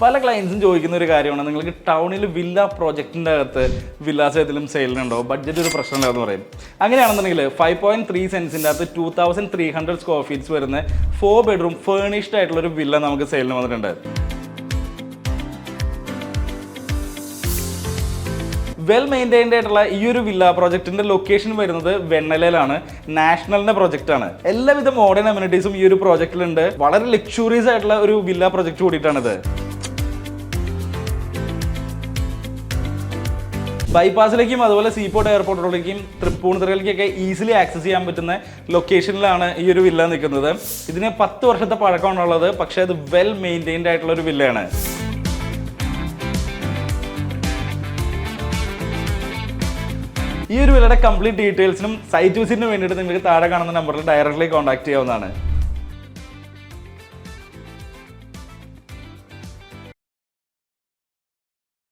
പല ക്ലയൻസും ചോദിക്കുന്ന ഒരു കാര്യമാണ്, നിങ്ങൾക്ക് ടൗണിൽ വില്ല പ്രോജക്റ്റിൻ്റെ അകത്ത് വില്ലാസ് ഏതെങ്കിലും സെയിലിനുണ്ടോ, ബഡ്ജറ്റ് ഒരു പ്രശ്നമില്ലാന്ന് പറയും. അങ്ങനെയാണെന്നുണ്ടെങ്കിൽ 5.3 സെൻസിൻ്റെ അകത്ത് 2300 സ്ക്വയർ ഫീറ്റ്സ് വരുന്ന 4 ബെഡ്റൂം ഫേർണിഷ്ഡ് ആയിട്ടുള്ള ഒരു വില്ല നമുക്ക് സെയിലിന് വന്നിട്ടുണ്ട്. വെൽ മെയിൻറ്റൈൻഡ് ആയിട്ടുള്ള ഈ ഒരു വില്ല പ്രോജക്റ്റിന്റെ ലൊക്കേഷൻ വരുന്നത് വെണ്ണലയിലാണ്. നാഷണലിന്റെ പ്രോജക്റ്റ് ആണ്. എല്ലാവിധ മോഡേൺ അമ്യൂണിറ്റീസും ഈ ഒരു പ്രോജക്റ്റിലുണ്ട്. വളരെ ലക്ഷൂറിയസ് ആയിട്ടുള്ള ഒരു വില്ല പ്രോജക്റ്റ് കൂടിയിട്ടാണിത്. ബൈപ്പാസിലേക്കും അതുപോലെ സീപോർട്ട് എയർപോർട്ടിലേക്കും തൃപ്പൂണിത്തുറയിലേക്കൊക്കെ ഈസിലി ആക്സസ് ചെയ്യാൻ പറ്റുന്ന ലൊക്കേഷനിലാണ് ഈ ഒരു വില്ല നിൽക്കുന്നത്. ഇതിന് 10 വർഷത്തെ പഴക്കമാണുള്ളത്. പക്ഷേ അത് വെൽ മെയിൻറ്റൈൻഡ് ആയിട്ടുള്ള ഒരു വില്ലയാണ്. ഈ ഒരു വില്ലയുടെ കംപ്ലീറ്റ് ഡീറ്റെയിൽസിനും സൈറ്റ് വിസിറ്റിനും വേണ്ടിയിട്ട് നിങ്ങൾക്ക് താഴെ കാണുന്ന നമ്പറിൽ ഡയറക്റ്റ്ലി കോൺടാക്ട് ചെയ്യാവുന്നതാണ്.